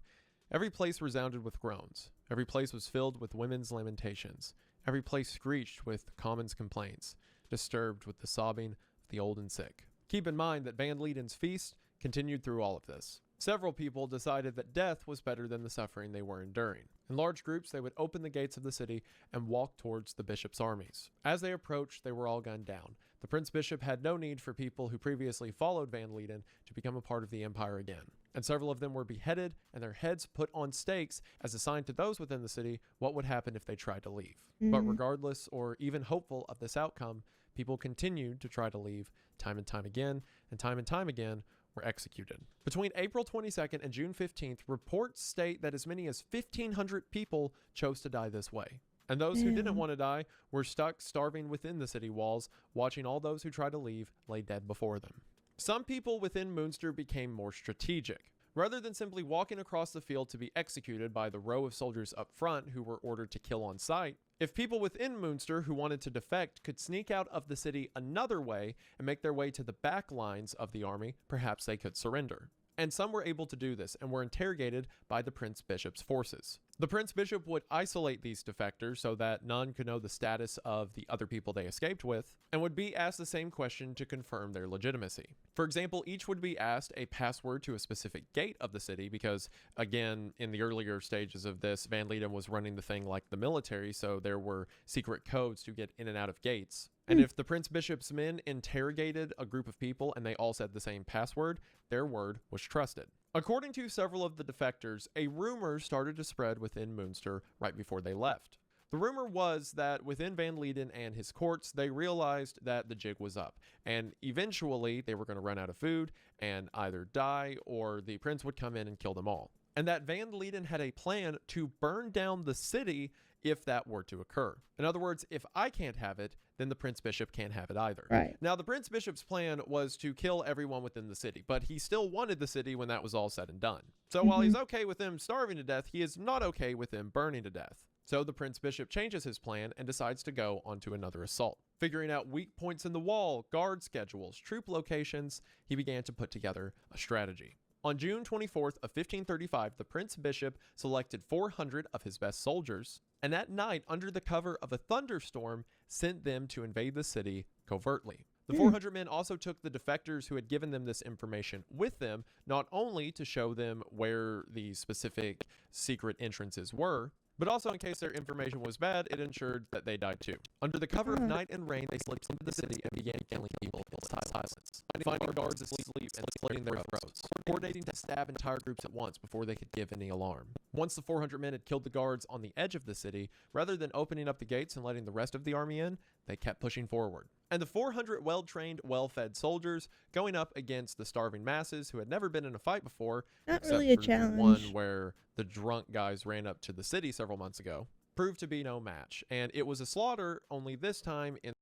B: every place resounded with groans. Every place was filled with women's lamentations. Every place screeched with commons' complaints, disturbed with the sobbing of the old and sick. Keep in mind that Van Lieden's feast continued through all of this. Several people decided that death was better than the suffering they were enduring. In large groups, they would open the gates of the city and walk towards the bishop's armies. As they approached, they were all gunned down. The Prince Bishop had no need for people who previously followed Van Leden to become a part of the empire again, and several of them were beheaded and their heads put on stakes as a sign to those within the city what would happen if they tried to leave. But regardless or even hopeful of this outcome, people continued to try to leave time and time again, were executed. Between April 22nd and June 15th, reports state that as many as 1,500 people chose to die this way. And those who didn't want to die were stuck starving within the city walls, watching all those who tried to leave lay dead before them. Some people within Münster became more strategic. Rather than simply walking across the field to be executed by the row of soldiers up front who were ordered to kill on sight, if people within Münster who wanted to defect could sneak out of the city another way and make their way to the back lines of the army, perhaps they could surrender. And some were able to do this and were interrogated by the Prince Bishop's forces. The Prince Bishop would isolate these defectors so that none could know the status of the other people they escaped with, and would be asked the same question to confirm their legitimacy. For example, each would be asked a password to a specific gate of the city because, again, in the earlier stages of this, Van Leden was running the thing like the military, so there were secret codes to get in and out of gates. And if the Prince Bishop's men interrogated a group of people and they all said the same password, their word was trusted. According to several of the defectors, a rumor started to spread within Münster right before they left. The rumor was that within Van Leden and his courts, they realized that the jig was up, and eventually they were going to run out of food and either die or the prince would come in and kill them all. And that Van Leden had a plan to burn down the city if that were to occur. In other words, if I can't have it, then the Prince Bishop can't have it either.
A: Right.
B: Now, the Prince Bishop's plan was to kill everyone within the city, but he still wanted the city when that was all said and done. So while he's okay with them starving to death, he is not okay with them burning to death. So the Prince Bishop changes his plan and decides to go onto another assault. Figuring out weak points in the wall, guard schedules, troop locations, he began to put together a strategy. On June 24th of 1535, the Prince Bishop selected 400 of his best soldiers, and that night, under the cover of a thunderstorm, sent them to invade the city covertly. The 400 men also took the defectors who had given them this information with them, not only to show them where the specific secret entrances were, but also in case their information was bad, it ensured that they died too. Under the cover of night and rain, they slipped into the city and began killing people in silence, finding guards asleep and slitting their throats, coordinating to stab entire groups at once before they could give any alarm. Once the 400 men had killed the guards on the edge of the city, rather than opening up the gates and letting the rest of the army in, they kept pushing forward. And the 400 well-trained, well-fed soldiers going up against the starving masses who had never been in a fight before,
A: Not
B: except
A: really a
B: for the
A: challenge.
B: one where the drunk guys ran up to the city several months ago, proved to be no match. And it was a slaughter, only this time in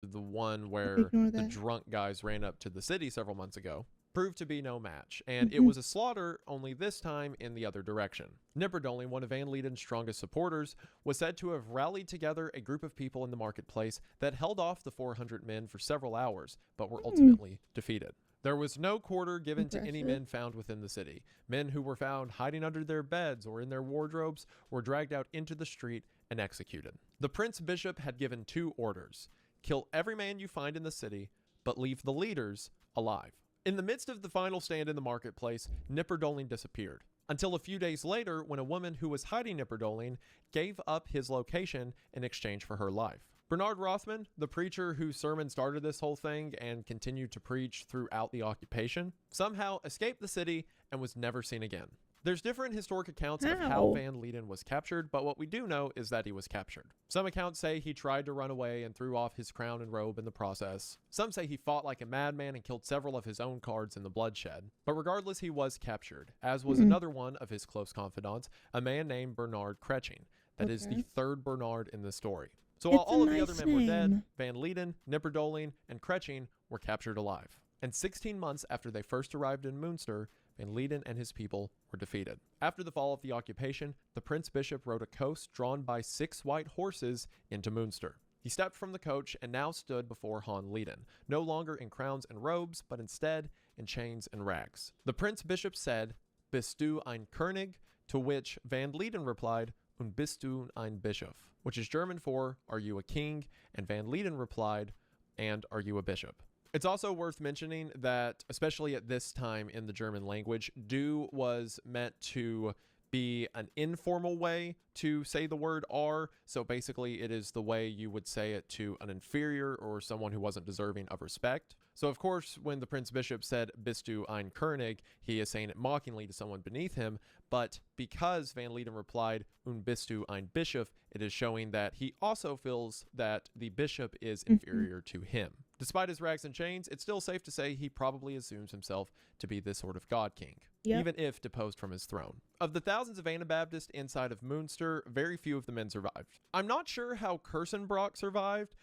B: the one where
A: Ignore
B: the
A: that.
B: drunk guys ran up to the city several months ago, proved to be no match, and it was a slaughter, only this time in the other direction. Nipperdolling, one of Van Leden's strongest supporters, was said to have rallied together a group of people in the marketplace that held off the 400 men for several hours, but were ultimately defeated. There was no quarter given to any men found within the city. Men who were found hiding under their beds or in their wardrobes were dragged out into the street and executed. The Prince Bishop had given 2 orders: kill every man you find in the city, but leave the leaders alive. In the midst of the final stand in the marketplace, Nipperdolling disappeared, until a few days later when a woman who was hiding Nipperdolling gave up his location in exchange for her life. Bernard Rothman, the preacher whose sermon started this whole thing and continued to preach throughout the occupation, somehow escaped the city and was never seen again. There's different historic accounts of how Van Leden was captured, but what we do know is that he was captured. Some accounts say he tried to run away and threw off his crown and robe in the process. Some say he fought like a madman and killed several of his own guards in the bloodshed. But regardless, he was captured, as was another one of his close confidants, a man named Bernard Kretsching. That is the 3rd Bernard in the story. So while all of the other men were dead, Van Leden, Nipperdolling, and Kretsching were captured alive. And 16 months after they first arrived in Münster, Van Leden and his people were defeated. After the fall of the occupation, the Prince Bishop rode a coach drawn by 6 white horses into Münster. He stepped from the coach and now stood before Van Leden, no longer in crowns and robes, but instead in chains and rags. The Prince Bishop said, "Bist du ein König?" To which Van Leden replied, "Und bist du ein Bischof?" which is German for, "Are you a king?" And Van Leden replied, "And are you a bishop?" It's also worth mentioning that, especially at this time in the German language, du was meant to be an informal way to say the word R. So basically, it is the way you would say it to an inferior or someone who wasn't deserving of respect. So of course, when the Prince Bishop said "Bist du ein König," he is saying it mockingly to someone beneath him. But because Van Lieden replied "Und bist du ein Bischof," it is showing that he also feels that the bishop is inferior to him. Despite his rags and chains, it's still safe to say he probably assumes himself to be this sort of god king, even if deposed from his throne. Of the thousands of Anabaptists inside of Münster, very few of the men survived. I'm not sure how Kersenbrock survived.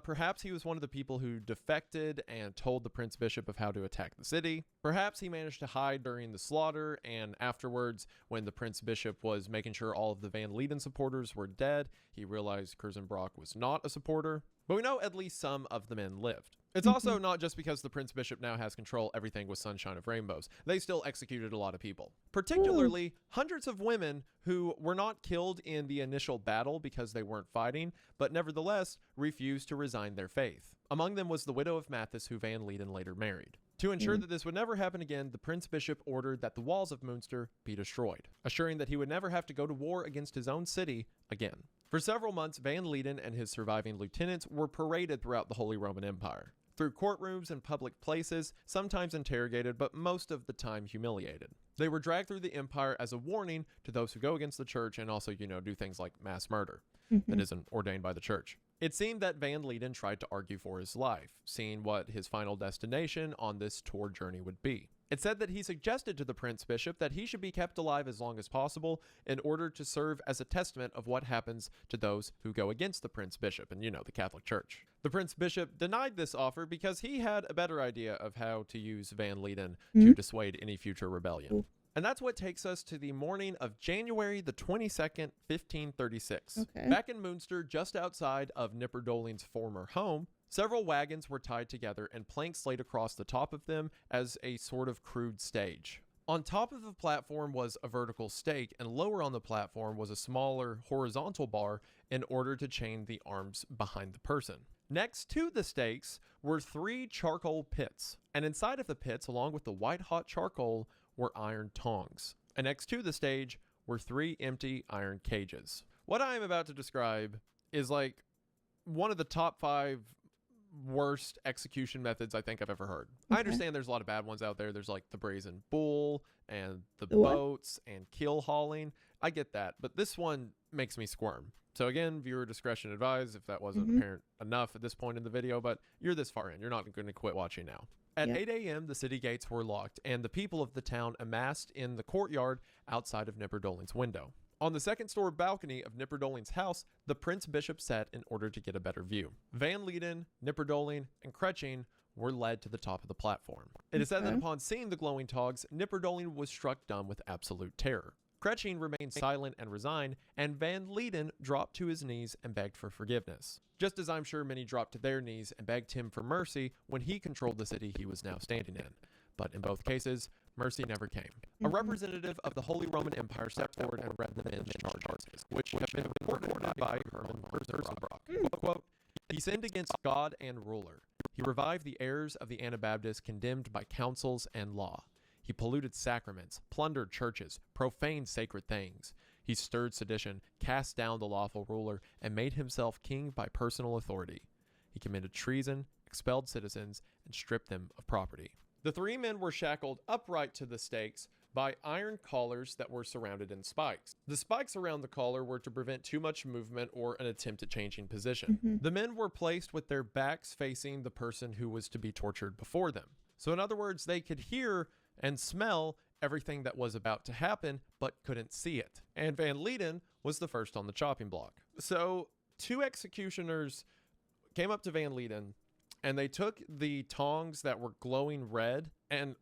B: Perhaps he was one of the people who defected and told the Prince Bishop of how to attack the city. Perhaps he managed to hide during the slaughter, and afterwards, when the Prince Bishop was making sure all of the Van Lieden supporters were dead, he realized Kersenbrock was not a supporter. But we know at least some of the men lived. It's also not just because the Prince Bishop now has control everything with sunshine of rainbows. They still executed a lot of people. Particularly hundreds of women who were not killed in the initial battle because they weren't fighting, but nevertheless refused to resign their faith. Among them was the widow of Mathis, who Van Lieden later married. To ensure that this would never happen again, the Prince Bishop ordered that the walls of Münster be destroyed, assuring that he would never have to go to war against his own city again. For several months, Van Lieden and his surviving lieutenants were paraded throughout the Holy Roman Empire, through courtrooms and public places, sometimes interrogated, but most of the time humiliated. They were dragged through the empire as a warning to those who go against the church and also, do things like mass murder that isn't ordained by the church. It seemed that Van Lieden tried to argue for his life, seeing what his final destination on this tour journey would be. It said that he suggested to the Prince Bishop that he should be kept alive as long as possible in order to serve as a testament of what happens to those who go against the Prince Bishop and, the Catholic Church. The Prince Bishop denied this offer because he had a better idea of how to use Van Lieden to dissuade any future rebellion. And that's what takes us to the morning of January the 22nd, 1536. Back in Münster, just outside of Knipperdolin's former home, several wagons were tied together and planks laid across the top of them as a sort of crude stage. On top of the platform was a vertical stake, and lower on the platform was a smaller horizontal bar in order to chain the arms behind the person. Next to the stakes were 3 charcoal pits, and inside of the pits, along with the white-hot charcoal, were iron tongs. And next to the stage were 3 empty iron cages. What I am about to describe is like one of the top 5 worst execution methods I think I've ever heard. I understand there's a lot of bad ones out there. There's like the brazen bull and the boats and keel hauling. I get that, but this one makes me squirm. So again, viewer discretion advised if that wasn't apparent enough at this point in the video, but you're this far in. You're not going to quit watching now. At 8 a.m., the city gates were locked, and the people of the town amassed in the courtyard outside of Knipperdolin's window. On the second-story balcony of Knipperdolin's house, the Prince Bishop sat in order to get a better view. Van Lieden, Knipperdolin, and Kretsching were led to the top of the platform. It is said that upon seeing the glowing togs, Knipperdolin was struck dumb with absolute terror. Kretsching remained silent and resigned, and Van Lieden dropped to his knees and begged for forgiveness. Just as I'm sure many dropped to their knees and begged him for mercy when he controlled the city he was now standing in. But in both cases, mercy never came. A representative of the Holy Roman Empire stepped forward and read the men's charges, which have been reported by Hermann Kersenbrock. Quote, "He sinned against God and ruler. He revived the errors of the Anabaptists condemned by councils and law. He polluted sacraments, plundered churches, profaned sacred things. He stirred sedition, cast down the lawful ruler, and made himself king by personal authority. He committed treason, expelled citizens, and stripped them of property." The 3 men were shackled upright to the stakes by iron collars that were surrounded in spikes. The spikes around the collar were to prevent too much movement or an attempt at changing position. The men were placed with their backs facing the person who was to be tortured before them. So in other words, they could hear and smell everything that was about to happen, but couldn't see it. And Van Lieden was the first on the chopping block. So 2 executioners came up to Van Lieden, and they took the tongs that were glowing red, and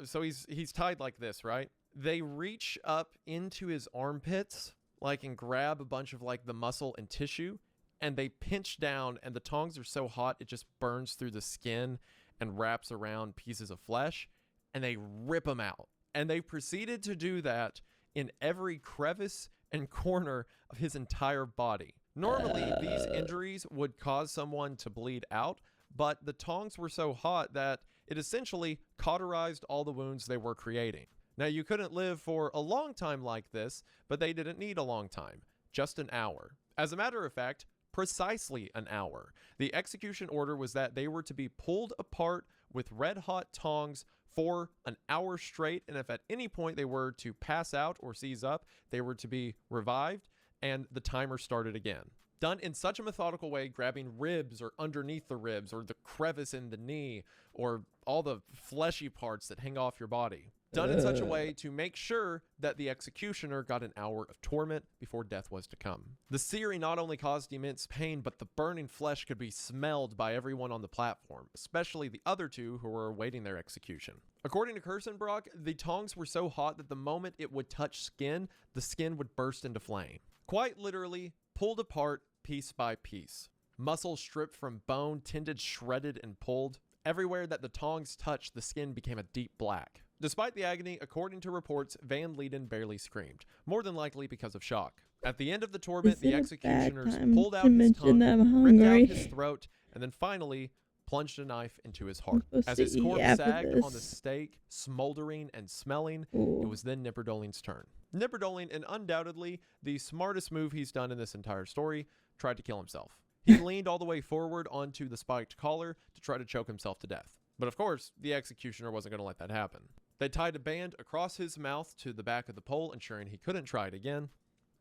B: so he's tied like this, right? They reach up into his armpits, and grab a bunch of the muscle and tissue, and they pinch down, and the tongs are so hot it just burns through the skin and wraps around pieces of flesh, and they rip them out. And they proceeded to do that in every crevice and corner of his entire body. Normally, these injuries would cause someone to bleed out, but the tongs were so hot that it essentially cauterized all the wounds they were creating. Now, you couldn't live for a long time like this, but they didn't need a long time, just an hour. As a matter of fact, precisely an hour. The execution order was that they were to be pulled apart with red-hot tongs for an hour straight, and if at any point they were to pass out or seize up, they were to be revived, and the timer started again. Done in such a methodical way, grabbing ribs or underneath the ribs or the crevice in the knee or all the fleshy parts that hang off your body. Done in such a way to make sure that the executioner got an hour of torment before death was to come. The searing not only caused immense pain, but the burning flesh could be smelled by everyone on the platform, especially the other two who were awaiting their execution. According to Kirstenbrock, the tongs were so hot that the moment it would touch skin, the skin would burst into flame. Quite literally, pulled apart piece by piece. Muscle stripped from bone, tendons shredded and pulled. Everywhere that the tongs touched, the skin became a deep black. Despite the agony, according to reports, Van Leiden barely screamed, more than likely because of shock. At the end of the torment, the executioners pulled out his tongue, ripped out his throat, and then finally plunged a knife into his heart. As his corpse sagged on the stake, smoldering and smelling, it was then Nipperdoling's turn. Nipperdoling, and undoubtedly the smartest move he's done in this entire story, tried to kill himself. He leaned all the way forward onto the spiked collar to try to choke himself to death. But of course, the executioner wasn't going to let that happen. They tied a band across his mouth to the back of the pole, ensuring he couldn't try it again.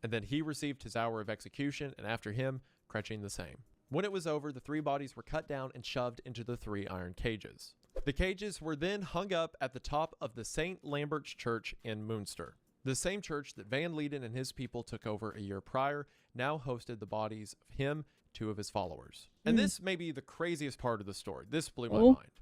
B: And then he received his hour of execution, and after him, Kretching the same. When it was over, the three bodies were cut down and shoved into the 3 iron cages. The cages were then hung up at the top of the St. Lambert's Church in Münster. The same church that Van Leiden and his people took over a year prior now hosted the bodies of him, 2 of his followers. And this may be the craziest part of the story. This blew my mind.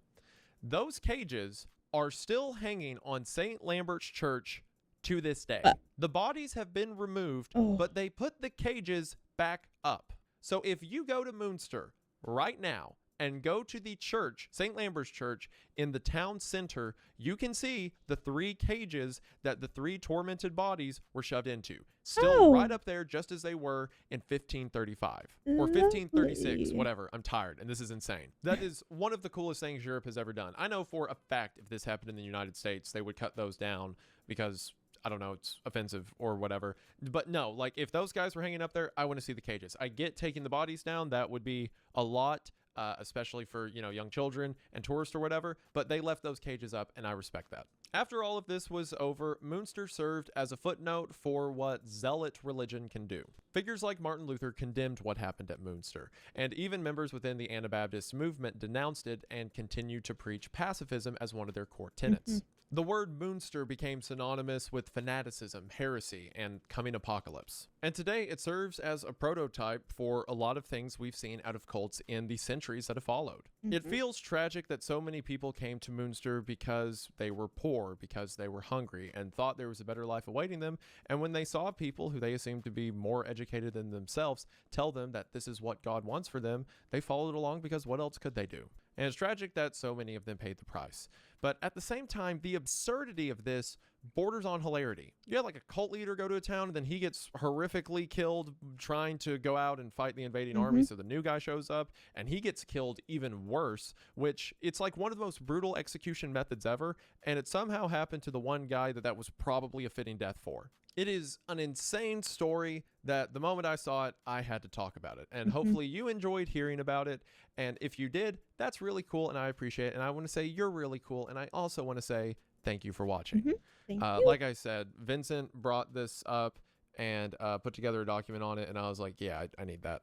B: Those cages are still hanging on St. Lambert's Church to this day. The bodies have been removed, but they put the cages back up. So if you go to Münster right now and go to the church, St. Lambert's Church, in the town center, you can see the 3 cages that the 3 tormented bodies were shoved into. Still right up there, just as they were in 1535 or 1536, whatever. I'm tired, and this is insane. That is one of the coolest things Europe has ever done. I know for a fact if this happened in the United States, they would cut those down because, I don't know, it's offensive or whatever. But no, like if those guys were hanging up there, I want to see the cages. I get taking the bodies down. That would be a lot. Especially for, you know, young children and tourists or whatever, but they left those cages up, and I respect that. After all of this was over, Münster served as a footnote for what zealot religion can do. Figures like Martin Luther condemned what happened at Münster, and even members within the Anabaptist movement denounced it and continued to preach pacifism as one of their core tenets. The word Münster became synonymous with fanaticism, heresy, and coming apocalypse. And today it serves as a prototype for a lot of things we've seen out of cults in the centuries that have followed. It feels tragic that so many people came to Münster because they were poor, because they were hungry, and thought there was a better life awaiting them, and when they saw people who they assumed to be more educated than themselves tell them that this is what God wants for them, they followed along because what else could they do? And it's tragic that so many of them paid the price. But at the same time, the absurdity of this borders on hilarity. You had like a cult leader go to a town, and then he gets horrifically killed trying to go out and fight the invading army, so the new guy shows up, and he gets killed even worse, which it's like one of the most brutal execution methods ever, and it somehow happened to the one guy that was probably a fitting death for. It is an insane story that the moment I saw it, I had to talk about it. And hopefully you enjoyed hearing about it. And if you did, that's really cool, and I appreciate it. And I want to say you're really cool. And I also want to say thank you for watching.
A: Thank you.
B: Like I said, Vincent brought this up and put together a document on it. And I was like, yeah, I need that.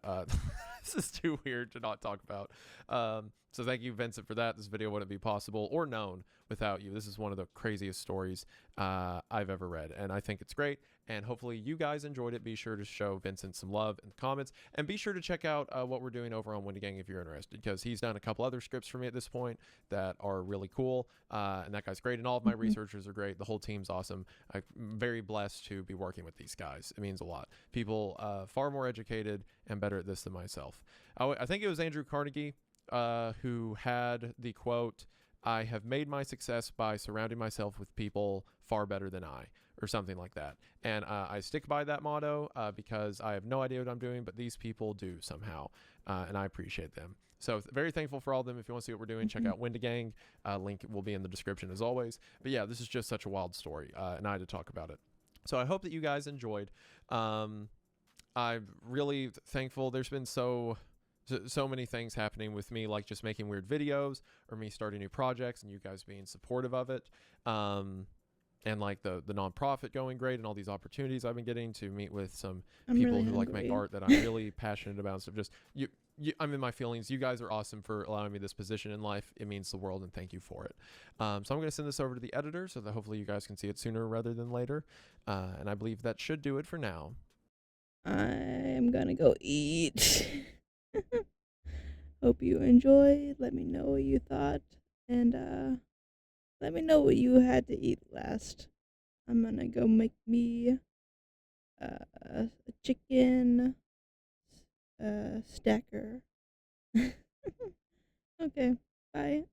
B: This is too weird to not talk about. So thank you, Vincent, for that. This video wouldn't be possible or known without you. This is one of the craziest stories I've ever read, and I think it's great. And hopefully you guys enjoyed it. Be sure to show Vincent some love in the comments, and be sure to check out what we're doing over on Wendigang if you're interested, because he's done a couple other scripts for me at this point that are really cool, and that guy's great, and all of my researchers are great. The whole team's awesome. I'm very blessed to be working with these guys. It means a lot. People far more educated and better at this than myself. I think it was Andrew Carnegie who had the quote, "I have made my success by surrounding myself with people far better than I," or something like that. And I stick by that motto because I have no idea what I'm doing, but these people do somehow, and I appreciate them. So very thankful for all of them. If you want to see what we're doing, check out Wendigang. Link will be in the description as always. But yeah, this is just such a wild story, and I had to talk about it. So I hope that you guys enjoyed. I'm really thankful. There's been so many things happening with me, like just making weird videos or me starting new projects and you guys being supportive of it. And like the nonprofit going great and all these opportunities I've been getting to meet with some people
A: really
B: who like
A: hungry.
B: make art that I'm really passionate about. So just I'm in my feelings. You guys are awesome for allowing me this position in life. It means the world, and thank you for it. So I'm going to send this over to the editor so that hopefully you guys can see it sooner rather than later. And I believe that should do it for now.
A: I'm gonna go eat. Hope you enjoy. Let me know what you thought, and let me know what you had to eat last. I'm gonna go make me a chicken stacker. Okay, bye.